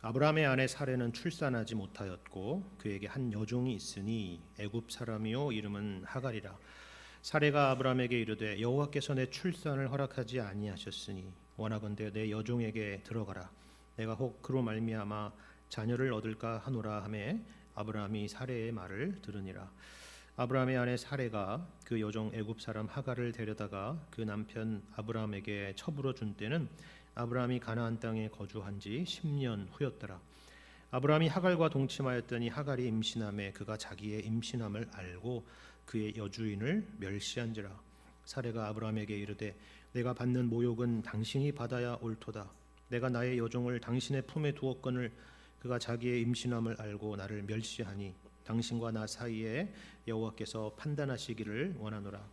아브라함의 아내 사레는 출산하지 못하였고 그에게 한 여종이 있으니 애굽 사람이요 이름은 하갈이라. 사레가 아브라함에게 이르되 여호와께서 내 출산을 허락하지 아니하셨으니 원하건대 내 여종에게 들어가라. 내가 혹 그로 말미암아 자녀를 얻을까 하노라 하매 아브라함이 사레의 말을 들으니라. 아브라함의 아내 사레가 그 여종 애굽 사람 하갈을 데려다가 그 남편 아브라함에게 첩으로 준 때는 아브라함이 가나안 땅에 거주한 지 10년 후였더라. 아브라함이 하갈과 동침하였더니 하갈이 임신함에 그가 자기의 임신함을 알고 그의 여주인을 멸시한지라. 사레가 아브라함에게 이르되 내가 받는 모욕은 당신이 받아야 옳도다. 내가 나의 여종을 당신의 품에 두었거늘 그가 자기의 임신함을 알고 나를 멸시하니 당신과 나 사이에 여호와께서 판단하시기를 원하노라.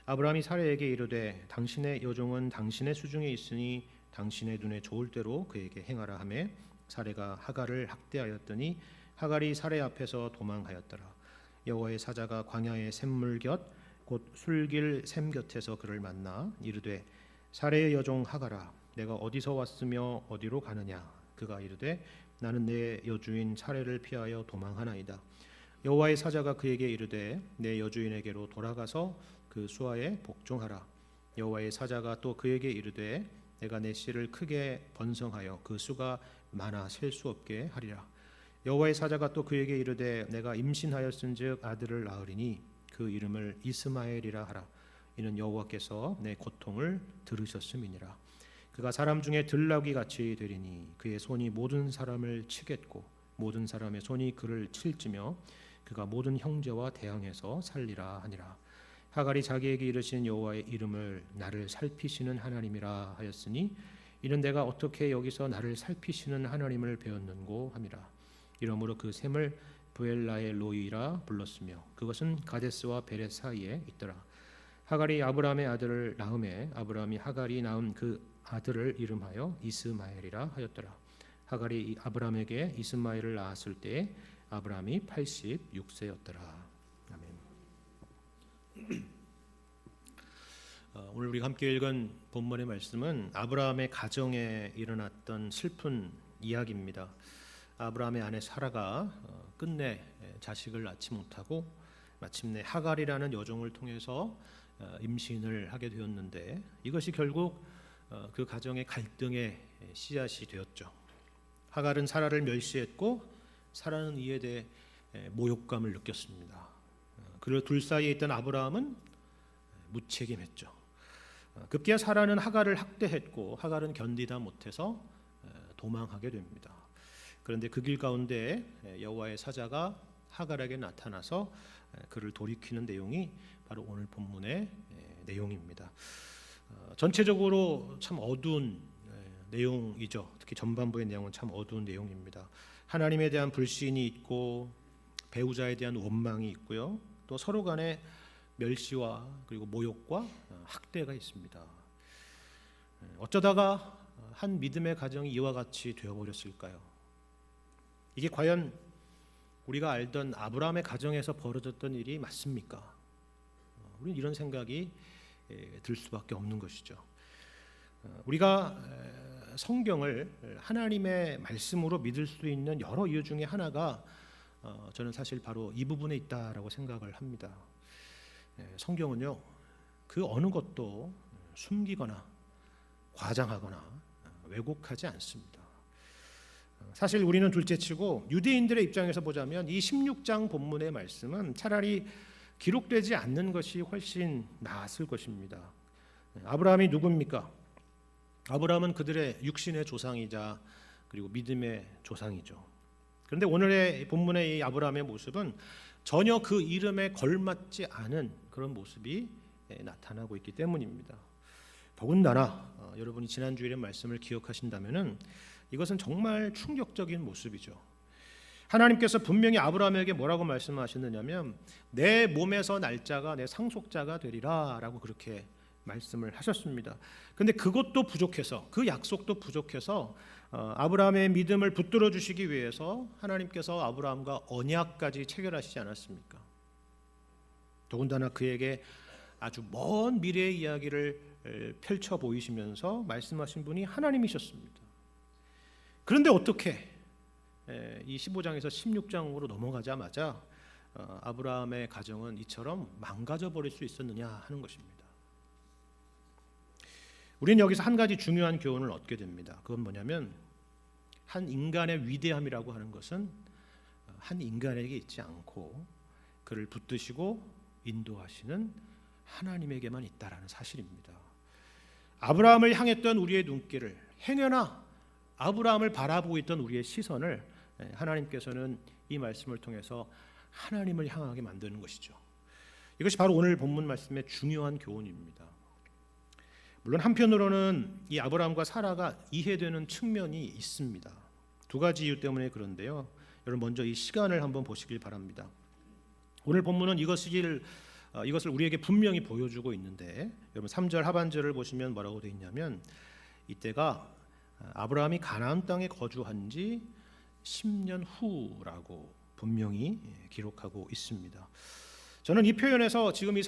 아브라함이 사레에게 이르되 당신의 여종은 당신의 수중에 있으니 당신의 눈에 좋을 대로 그에게 행하라 하매 사레가 하갈을 학대하였더니 하갈이 사레 앞에서 도망하였더라. 여호와의 사자가 광야의 샘물 곁 곧 술길 샘 곁에서 그를 만나 이르되 사레의 여종 하갈아 내가 어디서 왔으며 어디로 가느냐. 그가 이르되 나는 내 여주인 사레를 피하여 도망하나이다. 여호와의 사자가 그에게 이르되 내 여주인에게로 돌아가서 그 수하에 복종하라. 여호와의 사자가 또 그에게 이르되 내가 내 씨를 크게 번성하여 그 수가 많아 셀 수 없게 하리라. 여호와의 사자가 또 그에게 이르되 내가 임신하였은즉 아들을 낳으리니 그 이름을 이스마엘이라 하라. 이는 여호와께서 내 고통을 들으셨음이니라. 그가 사람 중에 들나귀 같이 되리니 그의 손이 모든 사람을 치겠고 모든 사람의 손이 그를 칠지며 그가 모든 형제와 대항해서 살리라 하니라. 하갈이 자기에게 이르신 여호와의 이름을 나를 살피시는 하나님이라 하였으니 이는 내가 어떻게 여기서 나를 살피시는 하나님을 배웠는고 함이라. 이러므로 그 샘을 브엘라의 로이라 불렀으며 그것은 가데스와 베렛 사이에 있더라. 하갈이 아브라함의 아들을 낳음에 아브라함이 하갈이 낳은 그 아들을 이름하여 이스마엘이라 하였더라. 하갈이 아브라함에게 이스마엘을 낳았을 때 아브라함이 86세였더라. 아멘. 오늘 우리가 함께 읽은 본문의 말씀은 아브라함의 가정에 일어났던 슬픈 이야기입니다. 아브라함의 아내 사라가 끝내 자식을 낳지 못하고 마침내 하갈이라는 여종을 통해서 임신을 하게 되었는데 이것이 결국 그 가정의 갈등의 씨앗이 되었죠. 하갈은 사라를 멸시했고 사라는 이에 대해 모욕감을 느꼈습니다. 그리고 둘 사이에 있던 아브라함은 무책임했죠. 급기야 사라는 하갈을 학대했고 하갈은 견디다 못해서 도망하게 됩니다. 그런데 그 길 가운데 여호와의 사자가 하갈에게 나타나서 그를 돌이키는 내용이 바로 오늘 본문의 내용입니다. 전체적으로 참 어두운 내용이죠. 특히 전반부의 내용은 참 어두운 내용입니다. 하나님에 대한 불신이 있고 배우자에 대한 원망이 있고요. 또 서로 간에 멸시와 그리고 모욕과 학대가 있습니다. 어쩌다가 한 믿음의 가정이 이와 같이 되어버렸을까요? 이게 과연 우리가 알던 아브라함의 가정에서 벌어졌던 일이 맞습니까? 우리는 이런 생각이 들 수밖에 없는 것이죠. 우리가 성경을 하나님의 말씀으로 믿을 수 있는 여러 이유 중에 하나가 저는 사실 바로 이 부분에 있다라고 생각을 합니다. 성경은요 그 어느 것도 숨기거나 과장하거나 왜곡하지 않습니다. 사실 우리는 둘째치고 유대인들의 입장에서 보자면 이 16장 본문의 말씀은 차라리 기록되지 않는 것이 훨씬 나았을 것입니다. 아브라함이 누굽니까? 아브라함은 그들의 육신의 조상이자 그리고 믿음의 조상이죠. 그런데 오늘의 본문의 이 아브라함의 모습은 전혀 그 이름에 걸맞지 않은 그런 모습이 나타나고 있기 때문입니다. 더군다나 여러분이 지난주일의 말씀을 기억하신다면은 이것은 정말 충격적인 모습이죠. 하나님께서 분명히 아브라함에게 뭐라고 말씀하셨느냐면 내 몸에서 날짜가 내 상속자가 되리라 라고 그렇게 말씀을 하셨습니다. 그런데 그것도 부족해서 그 약속도 부족해서 아브라함의 믿음을 붙들어 주시기 위해서 하나님께서 아브라함과 언약까지 체결하시지 않았습니까? 더군다나 그에게 아주 먼 미래의 이야기를 펼쳐 보이시면서 말씀하신 분이 하나님이셨습니다. 그런데 어떻게 이 15장에서 16장으로 넘어가자마자 아브라함의 가정은 이처럼 망가져 버릴 수 있었느냐 하는 것입니다. 우리는 여기서 한 가지 중요한 교훈을 얻게 됩니다. 그건 뭐냐면 한 인간의 위대함이라고 하는 것은 한 인간에게 있지 않고 그를 붙드시고 인도하시는 하나님에게만 있다라는 사실입니다. 아브라함을 향했던 우리의 눈길을, 행여나 아브라함을 바라보고 있던 우리의 시선을 하나님께서는 이 말씀을 통해서 하나님을 향하게 만드는 것이죠. 이것이 바로 오늘 본문 말씀의 중요한 교훈입니다. 물론 한편으로는 이 아브라함과 사라가 이해되는 측면이 있습니다. 두 가지 이유 때문에 그런데요. 여러분 먼저 이 시간을 한번 보시길 바랍니다. 오늘 본문은 이것을 우리에게 분명히 보여주고 있는데 여러분 3절 하반절을 보시면 뭐라고 되어 있냐면 이때가 아브라함이 가나안 땅에 거주한 지 10년 후라고 분명히 기록하고 있습니다. 저는 이 표현에서 지금 이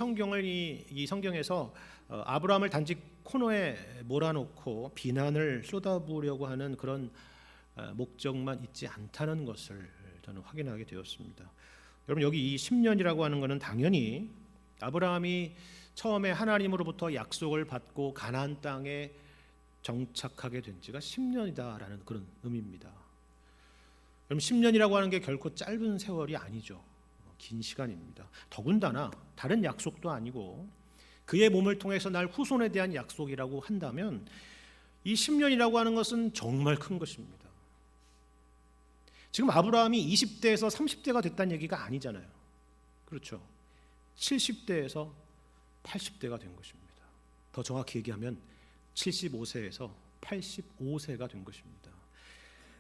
성경에서 아브라함을 단지 코너에 몰아놓고 비난을 쏟아부으려고 하는 그런 목적만 있지 않다는 것을 저는 확인하게 되었습니다. 여러분 여기 이 10년이라고 하는 것은 당연히 아브라함이 처음에 하나님으로부터 약속을 받고 가나안 땅에 정착하게 된 지가 10년이다라는 그런 의미입니다. 여러분 10년이라고 하는 게 결코 짧은 세월이 아니죠. 긴 시간입니다. 더군다나 다른 약속도 아니고 그의 몸을 통해서 날 후손에 대한 약속이라고 한다면 이 10년이라고 하는 것은 정말 큰 것입니다. 지금 아브라함이 20대에서 30대가 됐다는 얘기가 아니잖아요. 그렇죠. 70대에서 80대가 된 것입니다. 더 정확히 얘기하면 75세에서 85세가 된 것입니다.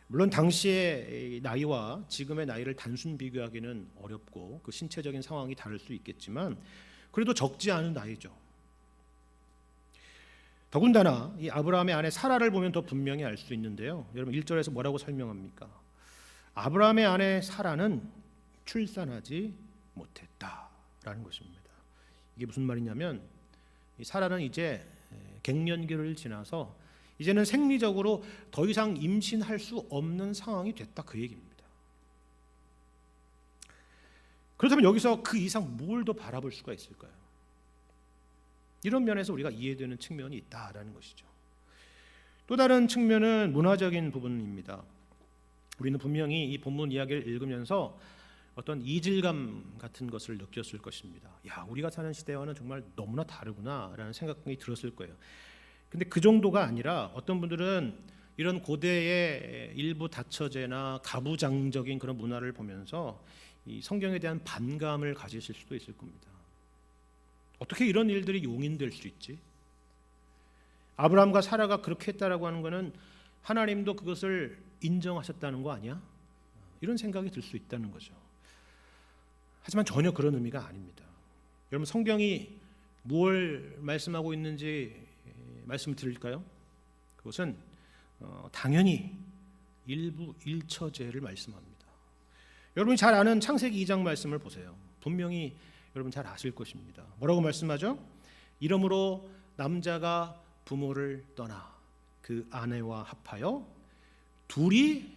물론 당시의 나이와 지금의 나이를 단순 비교하기는 어렵고 그 신체적인 상황이 다를 수 있겠지만 그래도 적지 않은 나이죠. 더군다나 이 아브라함의 아내 사라를 보면 더 분명히 알 수 있는데요. 여러분 1절에서 뭐라고 설명합니까? 아브라함의 아내 사라는 출산하지 못했다라는 것입니다. 이게 무슨 말이냐면 이 사라는 이제 갱년기를 지나서 이제는 생리적으로 더 이상 임신할 수 없는 상황이 됐다 그 얘기입니다. 그렇다면 여기서 그 이상 뭘 더 바라볼 수가 있을까요? 이런 면에서 우리가 이해되는 측면이 있다라는 것이죠. 또 다른 측면은 문화적인 부분입니다. 우리는 분명히 이 본문 이야기를 읽으면서 어떤 이질감 같은 것을 느꼈을 것입니다. 야, 우리가 사는 시대와는 정말 너무나 다르구나라는 생각이 들었을 거예요. 근데 그 정도가 아니라 어떤 분들은 이런 고대의 일부 다처제나 가부장적인 그런 문화를 보면서 이 성경에 대한 반감을 가지실 수도 있을 겁니다. 어떻게 이런 일들이 용인될 수 있지? 아브라함과 사라가 그렇게 했다라고 하는 것은 하나님도 그것을 인정하셨다는 거 아니야? 이런 생각이 들 수 있다는 거죠. 하지만 전혀 그런 의미가 아닙니다. 여러분 성경이 무엇을 말씀하고 있는지 말씀을 드릴까요? 그것은 당연히 일부 일처제를 말씀합니다. 여러분이 잘 아는 창세기 2장 말씀을 보세요. 분명히 여러분 잘 아실 것입니다. 뭐라고 말씀하죠? 이러므로 남자가 부모를 떠나 그 아내와 합하여 둘이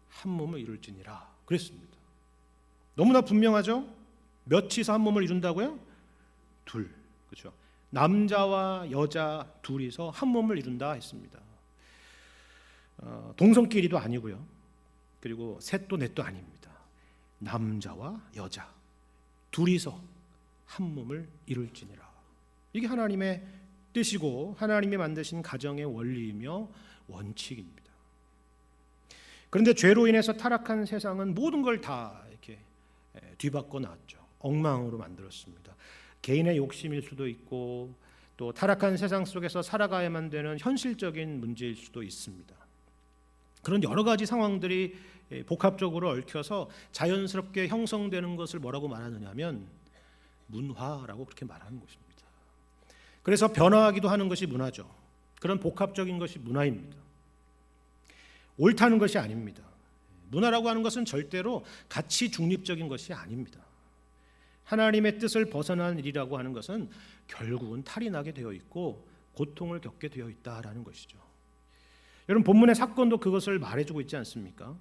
한 몸을 이룰지니라 그랬습니다. 너무나 분명하죠? 몇이서 한 몸을 이룬다고요? 둘. 그렇죠. 남자와 여자 둘이서 한 몸을 이룬다 했습니다. 동성끼리도 아니고요. 그리고 셋도 넷도 아닙니다. 남자와 여자 둘이서 한 몸을 이룰지니라. 이게 하나님의 뜻이고 하나님이 만드신 가정의 원리이며 원칙입니다. 그런데 죄로 인해서 타락한 세상은 모든 걸 다 이렇게 뒤바꿔 놨죠. 엉망으로 만들었습니다. 개인의 욕심일 수도 있고 또 타락한 세상 속에서 살아가야만 되는 현실적인 문제일 수도 있습니다. 그런 여러 가지 상황들이 복합적으로 얽혀서 자연스럽게 형성되는 것을 뭐라고 말하느냐면 문화라고 그렇게 말하는 것입니다. 그래서 변화하기도 하는 것이 문화죠. 그런 복합적인 것이 문화입니다. 옳다는 것이 아닙니다. 문화라고 하는 것은 절대로 가치 중립적인 것이 아닙니다. 하나님의 뜻을 벗어난 일이라고 하는 것은 결국은 탈이 나게 되어 있고 고통을 겪게 되어 있다라는 것이죠. 여러분 본문의 사건도 그것을 말해주고 있지 않습니까?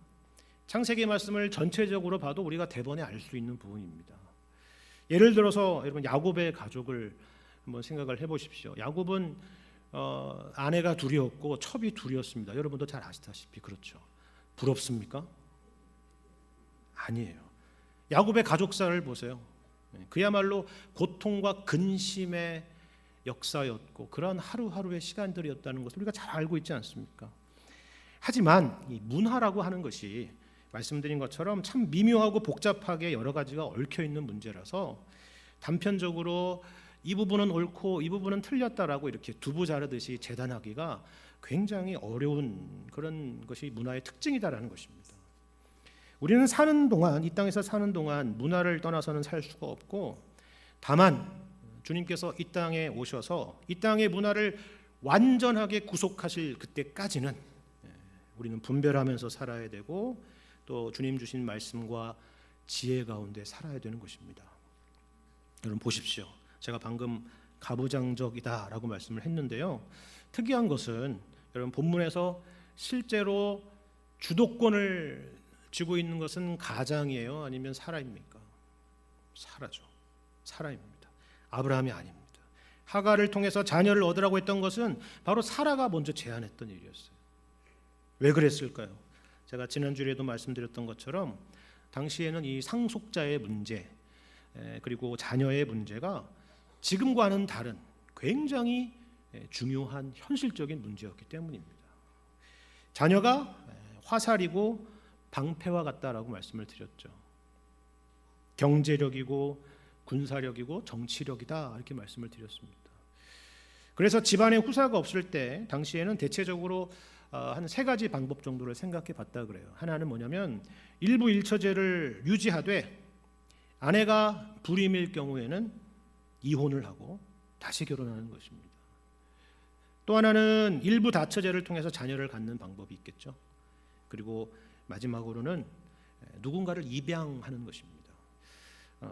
창세기 말씀을 전체적으로 봐도 우리가 대번에 알 수 있는 부분입니다. 예를 들어서 여러분 야곱의 가족을 한번 생각을 해보십시오. 야곱은 아내가 둘이었고 첩이 둘이었습니다. 여러분도 잘 아시다시피 그렇죠. 부럽습니까? 아니에요. 야곱의 가족사를 보세요. 그야말로 고통과 근심의 역사였고 그런 하루하루의 시간들이었다는 것을 우리가 잘 알고 있지 않습니까? 하지만 이 문화라고 하는 것이 말씀드린 것처럼 참 미묘하고 복잡하게 여러 가지가 얽혀 있는 문제라서 단편적으로 이 부분은 옳고 이 부분은 틀렸다라고 이렇게 두부 자르듯이 재단하기가 굉장히 어려운 그런 것이 문화의 특징이다라는 것입니다. 우리는 사는 동안, 이 땅에서 사는 동안 문화를 떠나서는 살 수가 없고, 다만 주님께서 이 땅에 오셔서 이 땅의 문화를 완전하게 구속하실 그때까지는 우리는 분별하면서 살아야 되고 또 주님 주신 말씀과 지혜 가운데 살아야 되는 것입니다. 여러분 보십시오. 제가 방금 가부장적이다라고 말씀을 했는데요. 특이한 것은 여러분 본문에서 실제로 주도권을 쥐고 있는 것은 가장이에요? 아니면 사라입니까? 사라죠. 사라입니다. 아브라함이 아닙니다. 하갈을 통해서 자녀를 얻으라고 했던 것은 바로 사라가 먼저 제안했던 일이었어요. 왜 그랬을까요? 제가 지난주에도 말씀드렸던 것처럼 당시에는 이 상속자의 문제 그리고 자녀의 문제가 지금과는 다른 굉장히 중요한 현실적인 문제였기 때문입니다. 자녀가 화살이고 방패와 같다라고 말씀을 드렸죠. 경제력이고 군사력이고 정치력이다 이렇게 말씀을 드렸습니다. 그래서 집안에 후사가 없을 때 당시에는 대체적으로 한 세 가지 방법 정도를 생각해 봤다 그래요. 하나는 뭐냐면 일부 일처제를 유지하되 아내가 불임일 경우에는 이혼을 하고 다시 결혼하는 것입니다. 또 하나는 일부 다처제를 통해서 자녀를 갖는 방법이 있겠죠. 그리고 마지막으로는 누군가를 입양하는 것입니다.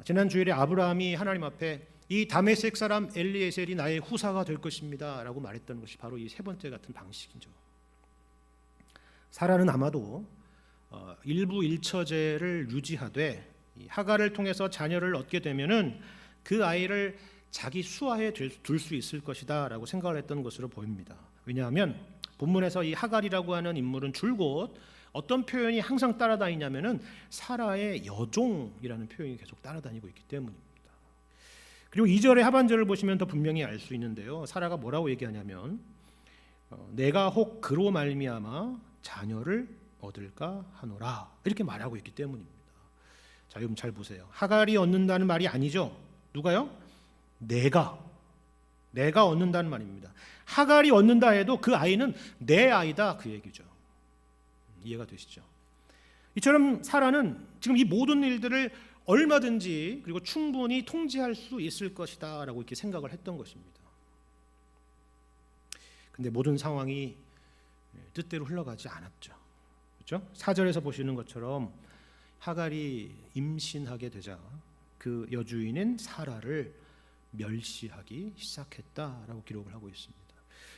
지난 주일에 아브라함이 하나님 앞에 이 다메섹 사람 엘리에셀이 나의 후사가 될 것입니다 라고 말했던 것이 바로 이 세 번째 같은 방식이죠. 사라는 아마도 일부 일처제를 유지하되 하갈을 통해서 자녀를 얻게 되면은 그 아이를 자기 수하에 둘 수 있을 것이다 라고 생각을 했던 것으로 보입니다. 왜냐하면 본문에서 이 하갈이라고 하는 인물은 줄곧 어떤 표현이 항상 따라다니냐면은 사라의 여종이라는 표현이 계속 따라다니고 있기 때문입니다. 그리고 2절의 하반절을 보시면 더 분명히 알 수 있는데요. 사라가 뭐라고 얘기하냐면 내가 혹 그로 말미암아 자녀를 얻을까 하노라 이렇게 말하고 있기 때문입니다. 자, 여러분 잘 보세요. 하갈이 얻는다는 말이 아니죠. 누가요? 내가 얻는다는 말입니다. 하갈이 얻는다 해도 그 아이는 내 아이다 그 얘기죠. 이해가 되시죠? 이처럼 사라는 지금 이 모든 일들을 얼마든지 그리고 충분히 통제할 수 있을 것이다 라고 이렇게 생각을 했던 것입니다. 근데 모든 상황이 뜻대로 흘러가지 않았죠. 그렇죠? 4절에서 보시는 것처럼 하갈이 임신하게 되자 그 여주인인 사라를 멸시하기 시작했다라고 기록을 하고 있습니다.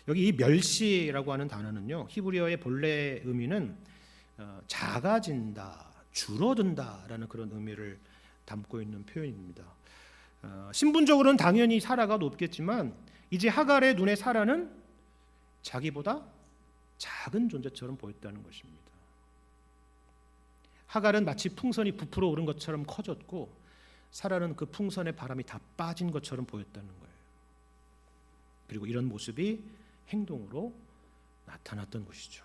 여기 이 멸시라고 하는 단어는요, 히브리어의 본래 의미는 작아진다, 줄어든다라는 그런 의미를 담고 있는 표현입니다. 신분적으로는 당연히 사라가 높겠지만 이제 하갈의 눈에 사라는 자기보다 작은 존재처럼 보였다는 것입니다. 하갈은 마치 풍선이 부풀어 오른 것처럼 커졌고 사라는 그 풍선의 바람이 다 빠진 것처럼 보였다는 거예요. 그리고 이런 모습이 행동으로 나타났던 것이죠.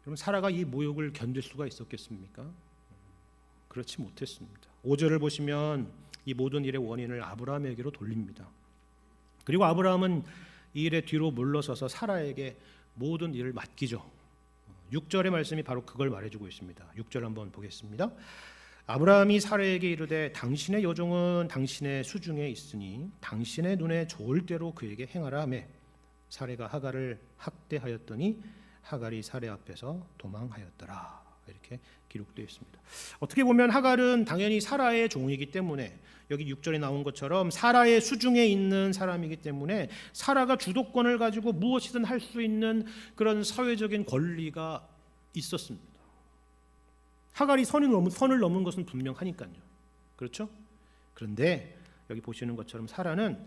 여러분 사라가 이 모욕을 견딜 수가 있었겠습니까? 그렇지 못했습니다. 5절을 보시면 이 모든 일의 원인을 아브라함에게로 돌립니다. 그리고 아브라함은 이 일의 뒤로 물러서서 사라에게 모든 일을 맡기죠. 6절의 말씀이 바로 그걸 말해주고 있습니다. 6절 한번 보겠습니다. 아브라함이 사라에게 이르되 당신의 여종은 당신의 수중에 있으니 당신의 눈에 좋을 대로 그에게 행하라 하며 사라가 하갈을 학대하였더니 하갈이 사라 앞에서 도망하였더라. 이렇게 기록되어 있습니다. 어떻게 보면 하갈은 당연히 사라의 종이기 때문에 여기 6절에 나온 것처럼 사라의 수중에 있는 사람이기 때문에 사라가 주도권을 가지고 무엇이든 할 수 있는 그런 사회적인 권리가 있었습니다. 하갈이 선을 넘은 것은 분명하니까요. 그렇죠? 그런데 여기 보시는 것처럼 사라는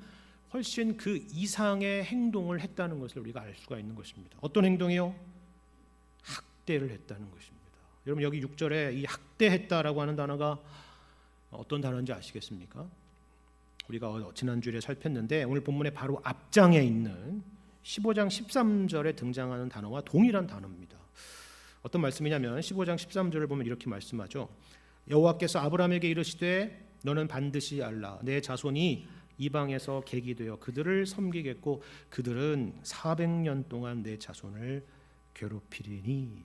훨씬 그 이상의 행동을 했다는 것을 우리가 알 수가 있는 것입니다. 어떤 행동이요? 학대를 했다는 것입니다. 여러분 여기 6절에 이 학대했다라고 하는 단어가 어떤 단어인지 아시겠습니까? 우리가 지난주에 살폈는데 오늘 본문의 바로 앞장에 있는 15장 13절에 등장하는 단어와 동일한 단어입니다. 어떤 말씀이냐면 15장 13절을 보면 이렇게 말씀하죠. 여호와께서 아브라함에게 이르시되 너는 반드시 알라 내 자손이 이방에서 객이 되어 그들을 섬기겠고 그들은 400년 동안 내 자손을 괴롭히리니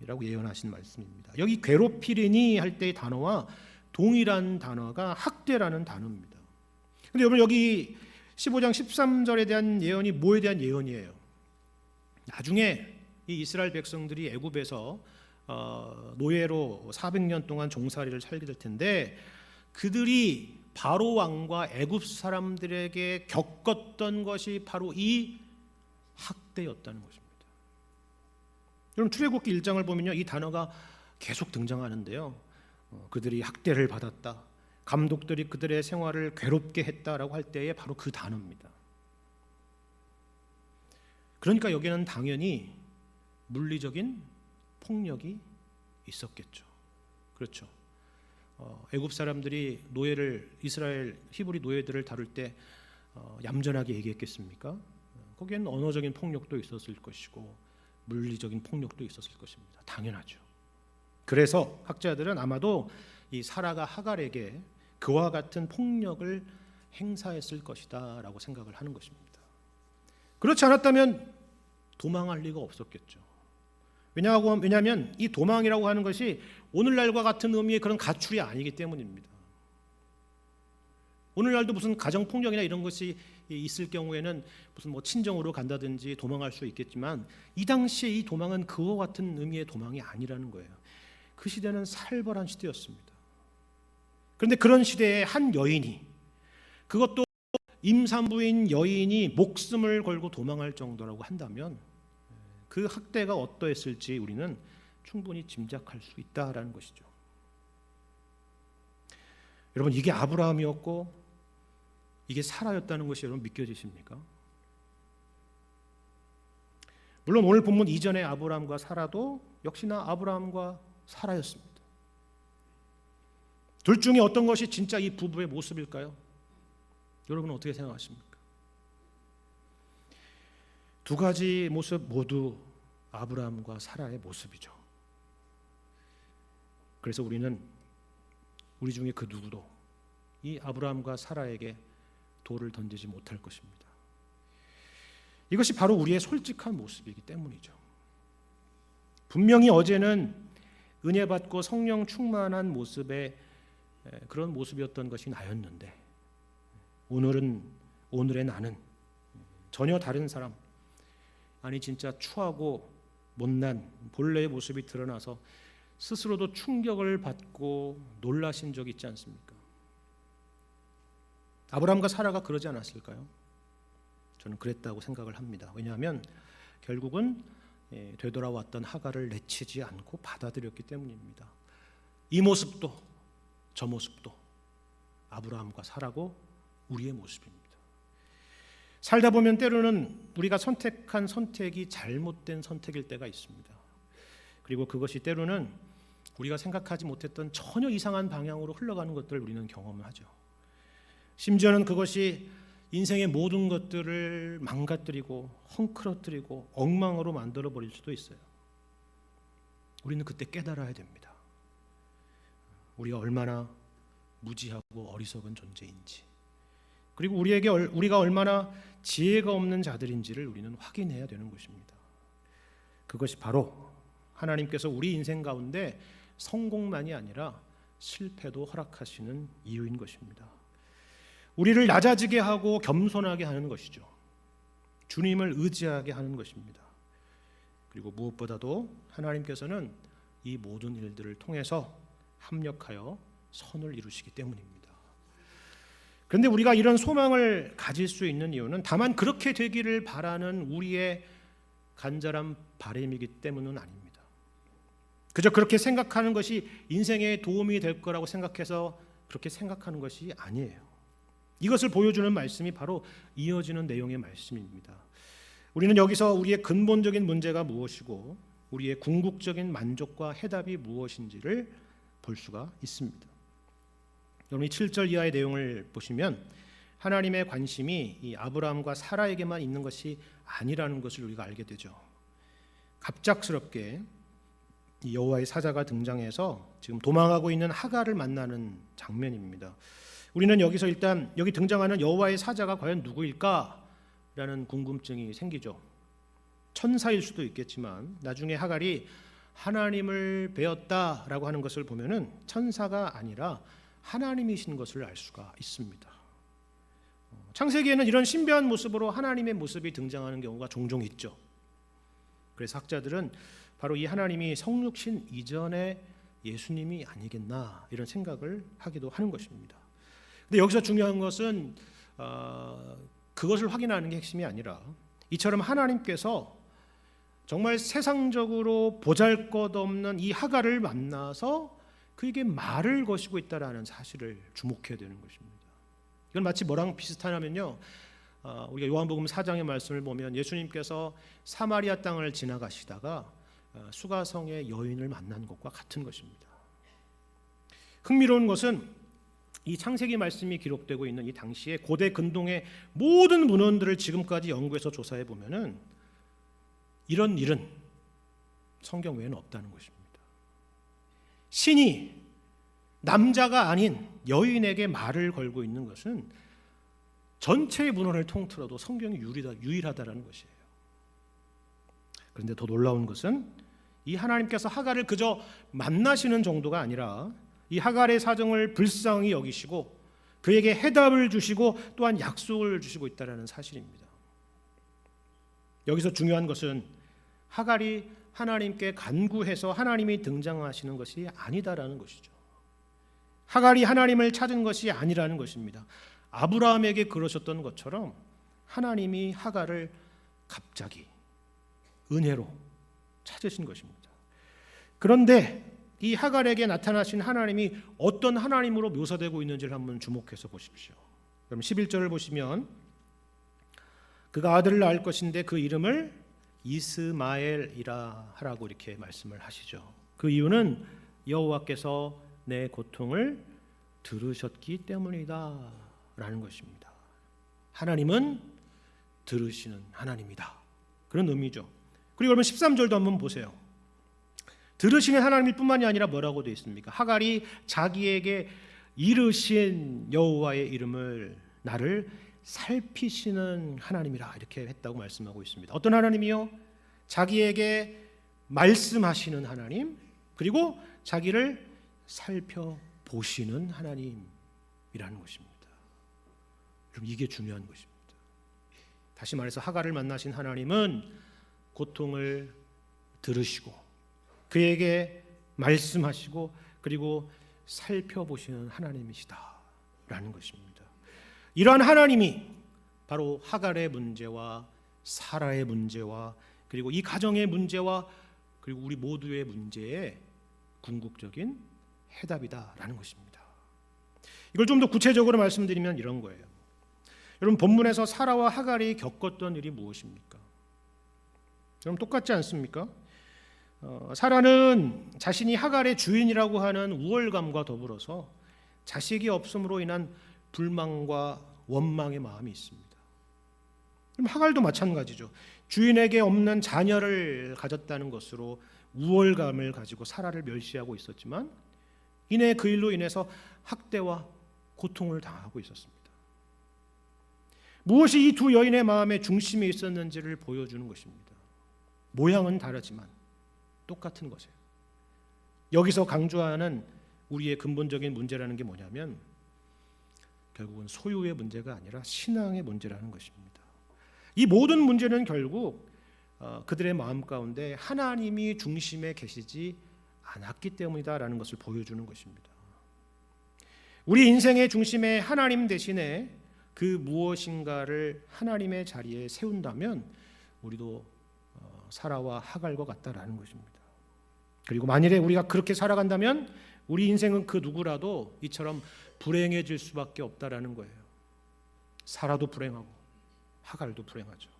라고 예언하신 말씀입니다. 여기 괴롭히리니 할 때의 단어와 동일한 단어가 학대라는 단어입니다. 그런데 여러분 여기 15장 13절에 대한 예언이 뭐에 대한 예언이에요? 나중에 이 이스라엘 백성들이 애굽에서 노예로 400년 동안 종살이를 살게 될 텐데 그들이 바로 왕과 애굽 사람들에게 겪었던 것이 바로 이 학대였다는 것입니다. 여러분 출애굽기 1장을 보면요 이 단어가 계속 등장하는데요. 그들이 학대를 받았다. 감독들이 그들의 생활을 괴롭게 했다라고 할 때에 바로 그 단어입니다. 그러니까 여기는 당연히 물리적인 폭력이 있었겠죠. 그렇죠. 애굽 사람들이 이스라엘 히브리 노예들을 다룰 때 얌전하게 얘기했겠습니까? 거기에는 언어적인 폭력도 있었을 것이고 물리적인 폭력도 있었을 것입니다. 당연하죠. 그래서 학자들은 아마도 이 사라가 하갈에게 그와 같은 폭력을 행사했을 것이다라고 생각을 하는 것입니다. 그렇지 않았다면 도망할 리가 없었겠죠. 왜냐하면 이 도망이라고 하는 것이 오늘날과 같은 의미의 그런 가출이 아니기 때문입니다. 오늘날도 무슨 가정폭력이나 이런 것이 있을 경우에는 무슨 뭐 친정으로 간다든지 도망할 수 있겠지만 이 당시에 이 도망은 그와 같은 의미의 도망이 아니라는 거예요. 그 시대는 살벌한 시대였습니다. 그런데 그런 시대에 한 여인이, 그것도 임산부인 여인이 목숨을 걸고 도망할 정도라고 한다면 그 학대가 어떠했을지 우리는 충분히 짐작할 수 있다라는 것이죠. 여러분 이게 아브라함이었고 이게 사라였다는 것이 여러분 믿겨지십니까? 물론 오늘 본문 이전에 아브라함과 사라도 역시나 아브라함과 사라였습니다. 둘 중에 어떤 것이 진짜 이 부부의 모습일까요? 여러분은 어떻게 생각하십니까? 두 가지 모습 모두 아브라함과 사라의 모습이죠. 그래서 우리는 우리 중에 그 누구도 이 아브라함과 사라에게 돌을 던지지 못할 것입니다. 이것이 바로 우리의 솔직한 모습이기 때문이죠. 분명히 어제는 은혜 받고 성령 충만한 모습의 그런 모습이었던 것이 나였는데 오늘의 나는 전혀 다른 사람, 아니 진짜 추하고 못난 본래의 모습이 드러나서 스스로도 충격을 받고 놀라신 적이 있지 않습니까? 아브라함과 사라가 그러지 않았을까요? 저는 그랬다고 생각을 합니다. 왜냐하면 결국은 되돌아왔던 하갈을 내치지 않고 받아들였기 때문입니다. 이 모습도 저 모습도 아브라함과 사라고 우리의 모습입니다. 살다 보면 때로는 우리가 선택한 선택이 잘못된 선택일 때가 있습니다. 그리고 그것이 때로는 우리가 생각하지 못했던 전혀 이상한 방향으로 흘러가는 것들을 우리는 경험을 하죠. 심지어는 그것이 인생의 모든 것들을 망가뜨리고 헝클어뜨리고 엉망으로 만들어버릴 수도 있어요. 우리는 그때 깨달아야 됩니다. 우리가 얼마나 무지하고 어리석은 존재인지, 그리고 우리가 얼마나 지혜가 없는 자들인지를 우리는 확인해야 되는 것입니다. 그것이 바로 하나님께서 우리 인생 가운데 성공만이 아니라 실패도 허락하시는 이유인 것입니다. 우리를 낮아지게 하고 겸손하게 하는 것이죠. 주님을 의지하게 하는 것입니다. 그리고 무엇보다도 하나님께서는 이 모든 일들을 통해서 합력하여 선을 이루시기 때문입니다. 그런데 우리가 이런 소망을 가질 수 있는 이유는 다만 그렇게 되기를 바라는 우리의 간절한 바람이기 때문은 아닙니다. 그저 그렇게 생각하는 것이 인생에 도움이 될 거라고 생각해서 그렇게 생각하는 것이 아니에요. 이것을 보여주는 말씀이 바로 이어지는 내용의 말씀입니다. 우리는 여기서 우리의 근본적인 문제가 무엇이고 우리의 궁극적인 만족과 해답이 무엇인지를 볼 수가 있습니다. 여러분이 7절 이하의 내용을 보시면 하나님의 관심이 이 아브라함과 사라에게만 있는 것이 아니라는 것을 우리가 알게 되죠. 갑작스럽게 이 여호와의 사자가 등장해서 지금 도망하고 있는 하갈을 만나는 장면입니다. 우리는 여기서 일단 여기 등장하는 여호와의 사자가 과연 누구일까라는 궁금증이 생기죠. 천사일 수도 있겠지만 나중에 하갈이 하나님을 배웠다라고 하는 것을 보면은 천사가 아니라 하나님이신 것을 알 수가 있습니다. 창세기에는 이런 신비한 모습으로 하나님의 모습이 등장하는 경우가 종종 있죠. 그래서 학자들은 바로 이 하나님이 성육신 이전의 예수님이 아니겠나 이런 생각을 하기도 하는 것입니다. 근데 여기서 중요한 것은 그것을 확인하는 게 핵심이 아니라 이처럼 하나님께서 정말 세상적으로 보잘것없는 이 하갈을 만나서 그에게 말을 거시고 있다라는 사실을 주목해야 되는 것입니다. 이건 마치 뭐랑 비슷하냐면요, 우리가 요한복음 4장의 말씀을 보면 예수님께서 사마리아 땅을 지나가시다가 수가성의 여인을 만난 것과 같은 것입니다. 흥미로운 것은 이 창세기 말씀이 기록되고 있는 이 당시에 고대 근동의 모든 문헌들을 지금까지 연구해서 조사해 보면은 이런 일은 성경 외에는 없다는 것입니다. 신이 남자가 아닌 여인에게 말을 걸고 있는 것은 전체의 문헌을 통틀어도 성경이 유일하다라는 것이에요. 그런데 더 놀라운 것은 이 하나님께서 하갈을 그저 만나시는 정도가 아니라 이 하갈의 사정을 불쌍히 여기시고 그에게 해답을 주시고 또한 약속을 주시고 있다는 사실입니다. 여기서 중요한 것은 하갈이 하나님께 간구해서 하나님이 등장하시는 것이 아니다라는 것이죠. 하갈이 하나님을 찾은 것이 아니라는 것입니다. 아브라함에게 그러셨던 것처럼 하나님이 하갈을 갑자기 은혜로 찾으신 것입니다. 그런데 이 하갈에게 나타나신 하나님이 어떤 하나님으로 묘사되고 있는지를 한번 주목해서 보십시오. 그럼 11절을 보시면 그가 아들을 낳을 것인데 그 이름을 이스마엘이라 하라고 이렇게 말씀을 하시죠. 그 이유는 여호와께서 내 고통을 들으셨기 때문이다 라는 것입니다. 하나님은 들으시는 하나님이다, 그런 의미죠. 그리고 여러분 13절도 한번 보세요. 들으시는 하나님일 뿐만이 아니라 뭐라고 되어 있습니까? 하갈이 자기에게 이르신 여호와의 이름을 나를 살피시는 하나님이라 이렇게 했다고 말씀하고 있습니다. 어떤 하나님이요? 자기에게 말씀하시는 하나님, 그리고 자기를 살펴보시는 하나님이라는 것입니다. 그럼 이게 중요한 것입니다. 다시 말해서 하갈을 만나신 하나님은 고통을 들으시고 그에게 말씀하시고 그리고 살펴보시는 하나님이시다라는 것입니다. 이러한 하나님이 바로 하갈의 문제와 사라의 문제와 그리고 이 가정의 문제와 그리고 우리 모두의 문제의 궁극적인 해답이다라는 것입니다. 이걸 좀 더 구체적으로 말씀드리면 이런 거예요. 여러분, 본문에서 사라와 하갈이 겪었던 일이 무엇입니까? 여러분, 똑같지 않습니까? 사라는 자신이 하갈의 주인이라고 하는 우월감과 더불어서 자식이 없음으로 인한 불만과 원망의 마음이 있습니다. 그럼 하갈도 마찬가지죠. 주인에게 없는 자녀를 가졌다는 것으로 우월감을 가지고 사라를 멸시하고 있었지만 이내 그 일로 인해서 학대와 고통을 당하고 있었습니다. 무엇이 이 두 여인의 마음의 중심에 있었는지를 보여주는 것입니다. 모양은 다르지만 똑같은 것이에요. 여기서 강조하는 우리의 근본적인 문제라는 게 뭐냐면 결국은 소유의 문제가 아니라 신앙의 문제라는 것입니다. 이 모든 문제는 결국 그들의 마음 가운데 하나님이 중심에 계시지 않았기 때문이다라는 것을 보여주는 것입니다. 우리 인생의 중심에 하나님 대신에 그 무엇인가를 하나님의 자리에 세운다면 우리도 사라와 하갈과 같다라는 것입니다. 그리고 만일에 우리가 그렇게 살아간다면 우리 인생은 그 누구라도 이처럼 불행해질 수밖에 없다라는 거예요. 사라도 불행하고 하갈도 불행하죠.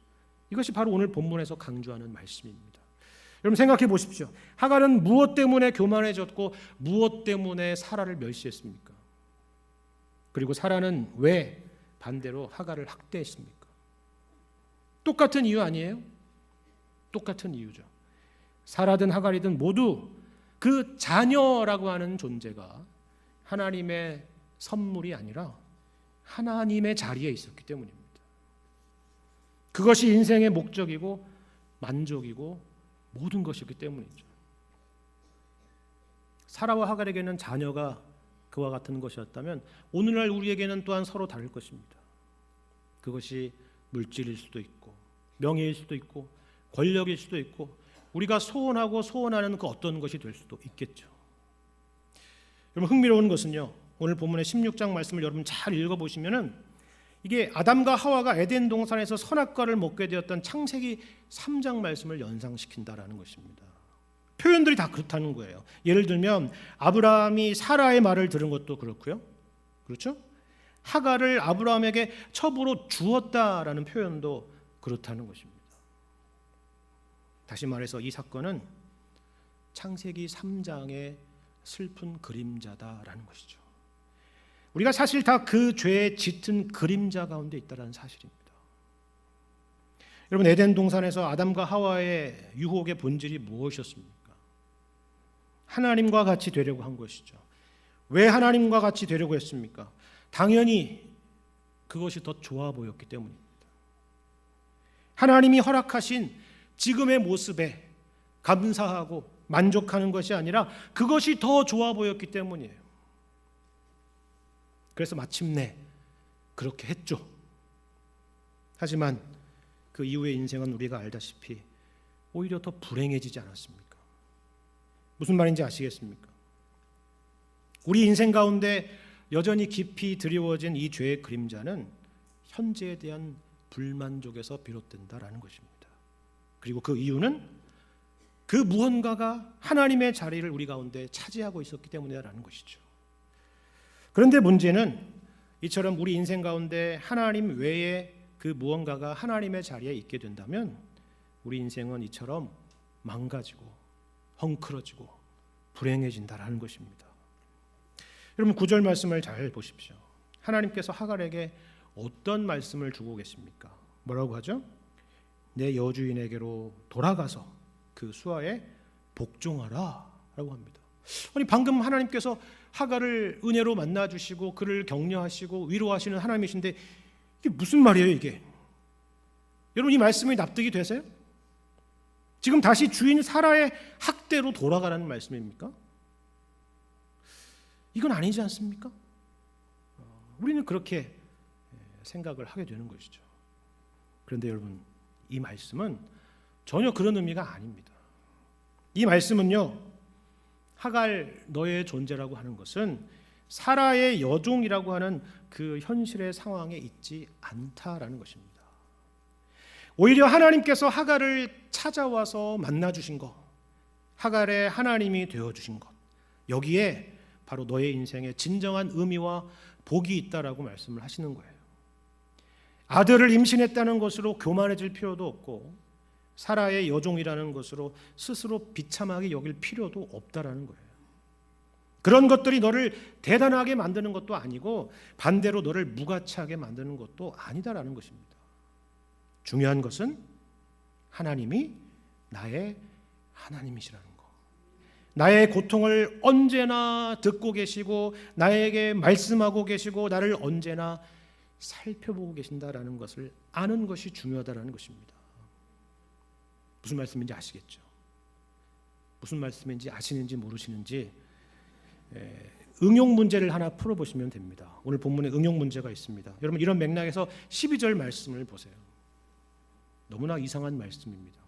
이것이 바로 오늘 본문에서 강조하는 말씀입니다. 여러분 생각해 보십시오. 하갈은 무엇 때문에 교만해졌고 무엇 때문에 사라를 멸시했습니까? 그리고 사라는 왜 반대로 하갈을 학대했습니까? 똑같은 이유 아니에요? 똑같은 이유죠. 사라든 하갈이든 모두 그 자녀라고 하는 존재가 하나님의 선물이 아니라 하나님의 자리에 있었기 때문입니다. 그것이 인생의 목적이고 만족이고 모든 것이기 때문이죠. 사라와 하갈에게는 자녀가 그와 같은 것이었다면 오늘날 우리에게는 또한 서로 다를 것입니다. 그것이 물질일 수도 있고 명예일 수도 있고 권력일 수도 있고 우리가 소원하고 소원하는 그 어떤 것이 될 수도 있겠죠. 여러분 흥미로운 것은요, 오늘 본문의 16장 말씀을 여러분 잘 읽어보시면은 이게 아담과 하와가 에덴 동산에서 선악과를 먹게 되었던 창세기 3장 말씀을 연상시킨다라는 것입니다. 표현들이 다 그렇다는 거예요. 예를 들면 아브라함이 사라의 말을 들은 것도 그렇고요, 그렇죠? 하갈을 아브라함에게 첩으로 주었다라는 표현도 그렇다는 것입니다. 다시 말해서 이 사건은 창세기 3장의 슬픈 그림자다라는 것이죠. 우리가 사실 다 그 죄의 짙은 그림자 가운데 있다는 사실입니다. 여러분 에덴 동산에서 아담과 하와의 유혹의 본질이 무엇이었습니까? 하나님과 같이 되려고 한 것이죠. 왜 하나님과 같이 되려고 했습니까? 당연히 그것이 더 좋아 보였기 때문입니다. 하나님이 허락하신 지금의 모습에 감사하고 만족하는 것이 아니라 그것이 더 좋아 보였기 때문이에요. 그래서 마침내 그렇게 했죠. 하지만 그 이후의 인생은 우리가 알다시피 오히려 더 불행해지지 않았습니까? 무슨 말인지 아시겠습니까? 우리 인생 가운데 여전히 깊이 드리워진 이 죄의 그림자는 현재에 대한 불만족에서 비롯된다라는 것입니다. 그리고 그 이유는 그 무언가가 하나님의 자리를 우리 가운데 차지하고 있었기 때문이라는 것이죠. 그런데 문제는 이처럼 우리 인생 가운데 하나님 외에 그 무언가가 하나님의 자리에 있게 된다면 우리 인생은 이처럼 망가지고 헝클어지고 불행해진다라는 것입니다. 여러분 9절 말씀을 잘 보십시오. 하나님께서 하갈에게 어떤 말씀을 주고 계십니까? 뭐라고 하죠? 내 여주인에게로 돌아가서 그 수하에 복종하라 라고 합니다. 아니 방금 하나님께서 하갈을 은혜로 만나주시고 그를 격려하시고 위로하시는 하나님이신데 이게 무슨 말이에요 이게? 여러분 이 말씀이 납득이 되세요? 지금 다시 주인 사라의 학대로 돌아가라는 말씀입니까? 이건 아니지 않습니까? 우리는 그렇게 생각을 하게 되는 것이죠. 그런데 여러분 이 말씀은 전혀 그런 의미가 아닙니다. 이 말씀은요, 하갈 너의 존재라고 하는 것은 사라의 여종이라고 하는 그 현실의 상황에 있지 않다라는 것입니다. 오히려 하나님께서 하갈을 찾아와서 만나주신 것, 하갈의 하나님이 되어주신 것, 여기에 바로 너의 인생에 진정한 의미와 복이 있다라고 말씀을 하시는 거예요. 아들을 임신했다는 것으로 교만해질 필요도 없고 사라의 여종이라는 것으로 스스로 비참하게 여길 필요도 없다라는 거예요. 그런 것들이 너를 대단하게 만드는 것도 아니고 반대로 너를 무가치하게 만드는 것도 아니다라는 것입니다. 중요한 것은 하나님이 나의 하나님이시라는 것, 나의 고통을 언제나 듣고 계시고 나에게 말씀하고 계시고 나를 언제나 살펴보고 계신다라는 것을 아는 것이 중요하다라는 것입니다. 무슨 말씀인지 아시겠죠? 무슨 말씀인지 아시는지 모르시는지 응용 문제를 하나 풀어보시면 됩니다. 오늘 본문에 응용 문제가 있습니다. 여러분 이런 맥락에서 12절 말씀을 보세요. 너무나 이상한 말씀입니다.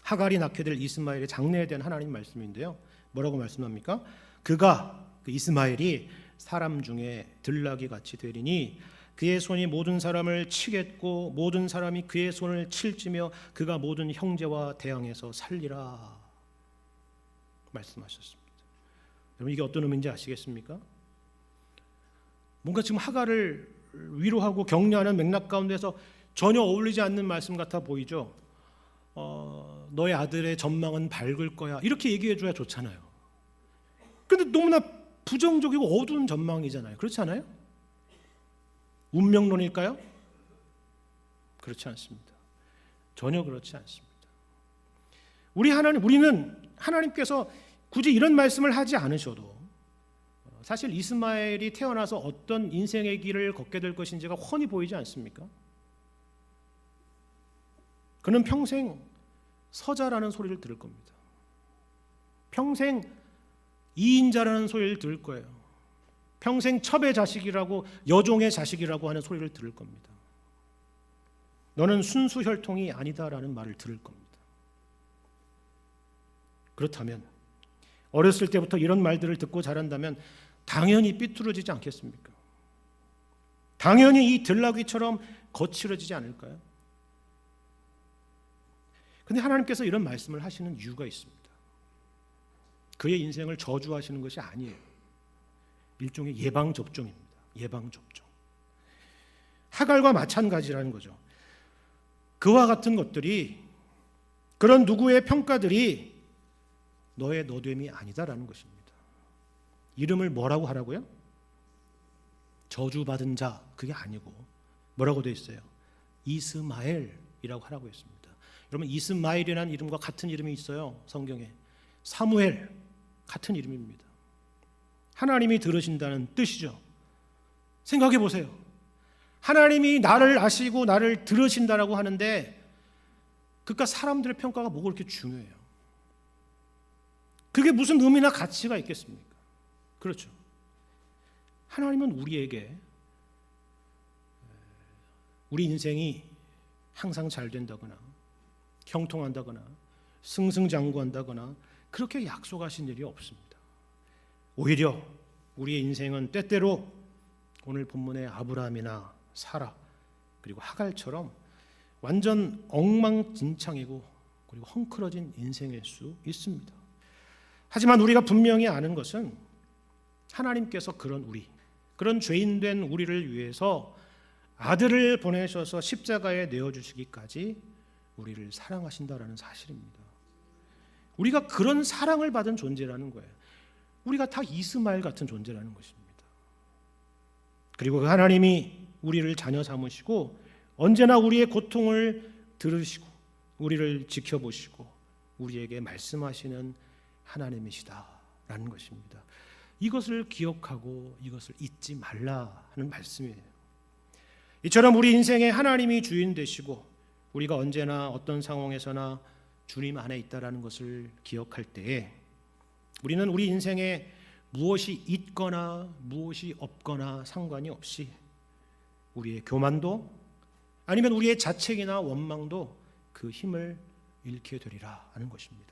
하갈이 낳게 될 이스마엘의 장래에 대한 하나님 말씀인데요. 뭐라고 말씀합니까? 그가 그 이스마엘이 사람 중에 들나귀 같이 되리니 그의 손이 모든 사람을 치겠고 모든 사람이 그의 손을 칠지며 그가 모든 형제와 대항해서 살리라. 말씀하셨습니다. 여러분 이게 어떤 의미인지 아시겠습니까? 뭔가 지금 하갈을 위로하고 격려하는 맥락 가운데서 전혀 어울리지 않는 말씀 같아 보이죠. 너의 아들의 전망은 밝을 거야 이렇게 얘기해 줘야 좋잖아요. 근데 너무나 부정적이고 어두운 전망이잖아요. 그렇지 않아요? 운명론일까요? 그렇지 않습니다. 전혀 그렇지 않습니다. 우리는 하나님께서 굳이 이런 말씀을 하지 않으셔도 사실 이스마엘이 태어나서 어떤 인생의 길을 걷게 될 것인지가 훤히 보이지 않습니까? 그는 평생 서자라는 소리를 들을 겁니다. 평생 이인자라는 소리를 들을 거예요. 평생 첩의 자식이라고 여종의 자식이라고 하는 소리를 들을 겁니다. 너는 순수 혈통이 아니다라는 말을 들을 겁니다. 그렇다면 어렸을 때부터 이런 말들을 듣고 자란다면 당연히 삐뚤어지지 않겠습니까? 당연히 이 들나귀처럼 거칠어지지 않을까요? 근데 하나님께서 이런 말씀을 하시는 이유가 있습니다. 그의 인생을 저주하시는 것이 아니에요. 일종의 예방접종입니다. 예방접종. 하갈과 마찬가지라는 거죠. 그와 같은 것들이, 그런 누구의 평가들이 너의 너됨이 아니다라는 것입니다. 이름을 뭐라고 하라고요? 저주받은 자, 그게 아니고 뭐라고 되어 있어요? 이스마엘이라고 하라고 했습니다. 여러분 이스마엘이라는 이름과 같은 이름이 있어요. 성경에 사무엘, 같은 이름입니다. 하나님이 들으신다는 뜻이죠. 생각해 보세요. 하나님이 나를 아시고 나를 들으신다라고 하는데 그러니까 사람들의 평가가 뭐가 그렇게 중요해요? 그게 무슨 의미나 가치가 있겠습니까? 그렇죠. 하나님은 우리에게 우리 인생이 항상 잘 된다거나 형통한다거나 승승장구한다거나 그렇게 약속하신 일이 없습니다. 오히려 우리의 인생은 때때로 오늘 본문의 아브라함이나 사라 그리고 하갈처럼 완전 엉망진창이고 그리고 헝클어진 인생일 수 있습니다. 하지만 우리가 분명히 아는 것은 하나님께서 그런 죄인된 우리를 위해서 아들을 보내셔서 십자가에 내어주시기까지 우리를 사랑하신다라는 사실입니다. 우리가 그런 사랑을 받은 존재라는 거예요. 우리가 다 이스마엘 같은 존재라는 것입니다. 그리고 그 하나님이 우리를 자녀 삼으시고 언제나 우리의 고통을 들으시고 우리를 지켜보시고 우리에게 말씀하시는 하나님이시다라는 것입니다. 이것을 기억하고 이것을 잊지 말라 하는 말씀이에요. 이처럼 우리 인생에 하나님이 주인 되시고 우리가 언제나 어떤 상황에서나 주님 안에 있다라는 것을 기억할 때에 우리는 우리 인생에 무엇이 있거나 무엇이 없거나 상관이 없이 우리의 교만도 아니면 우리의 자책이나 원망도 그 힘을 잃게 되리라 하는 것입니다.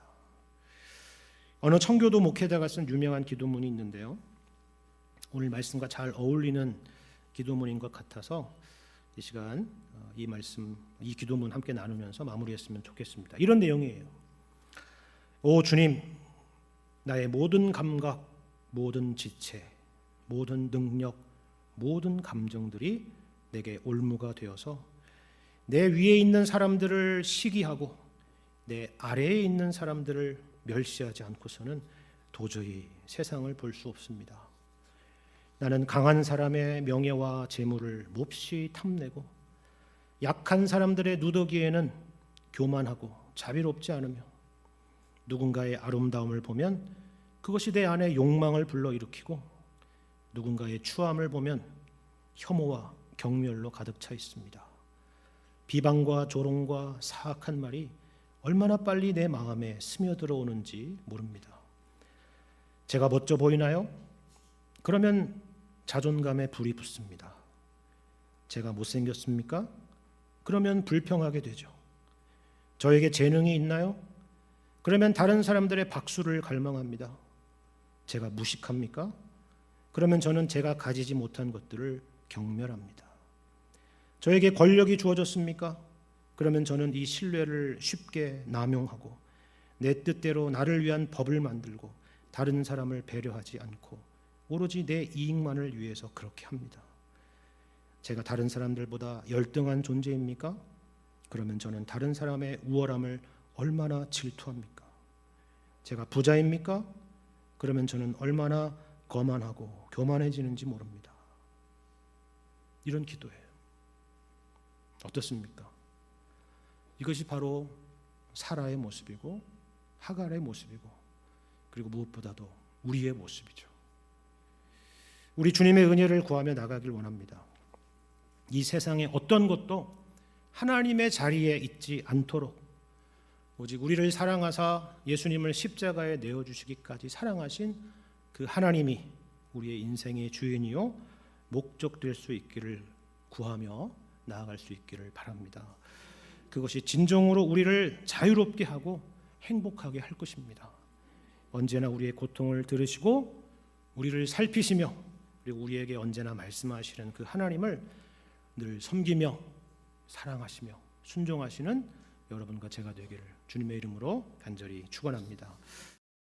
어느 청교도 목회자가 쓴 유명한 기도문이 있는데요. 오늘 말씀과 잘 어울리는 기도문인 것 같아서 이 시간 이 말씀, 이 기도문 함께 나누면서 마무리했으면 좋겠습니다. 이런 내용이에요. 오 주님, 나의 모든 감각, 모든 지체, 모든 능력, 모든 감정들이 내게 올무가 되어서 내 위에 있는 사람들을 시기하고 내 아래에 있는 사람들을 멸시하지 않고서는 도저히 세상을 볼 수 없습니다. 나는 강한 사람의 명예와 재물을 몹시 탐내고 약한 사람들의 누더기에는 교만하고 자비롭지 않으며 누군가의 아름다움을 보면 그것이 내 안에 욕망을 불러일으키고 누군가의 추함을 보면 혐오와 경멸로 가득 차 있습니다. 비방과 조롱과 사악한 말이 얼마나 빨리 내 마음에 스며들어오는지 모릅니다. 제가 멋져 보이나요? 그러면 자존감에 불이 붙습니다. 제가 못생겼습니까? 그러면 불평하게 되죠. 저에게 재능이 있나요? 그러면 다른 사람들의 박수를 갈망합니다. 제가 무식합니까? 그러면 저는 제가 가지지 못한 것들을 경멸합니다. 저에게 권력이 주어졌습니까? 그러면 저는 이 신뢰를 쉽게 남용하고 내 뜻대로 나를 위한 법을 만들고 다른 사람을 배려하지 않고 오로지 내 이익만을 위해서 그렇게 합니다. 제가 다른 사람들보다 열등한 존재입니까? 그러면 저는 다른 사람의 우월함을 얼마나 질투합니까? 제가 부자입니까? 그러면 저는 얼마나 거만하고 교만해지는지 모릅니다. 이런 기도예요. 어떻습니까? 이것이 바로 사라의 모습이고 하갈의 모습이고 그리고 무엇보다도 우리의 모습이죠. 우리 주님의 은혜를 구하며 나가길 원합니다. 이 세상의 어떤 것도 하나님의 자리에 있지 않도록 오직 우리를 사랑하사 예수님을 십자가에 내어주시기까지 사랑하신 그 하나님이 우리의 인생의 주인이요 목적될 수 있기를 구하며 나아갈 수 있기를 바랍니다. 그것이 진정으로 우리를 자유롭게 하고 행복하게 할 것입니다. 언제나 우리의 고통을 들으시고 우리를 살피시며 그리고 우리에게 언제나 말씀하시는 그 하나님을 늘 섬기며 사랑하시며 순종하시는 여러분과 제가 되기를 주님의 이름으로 간절히 축원합니다.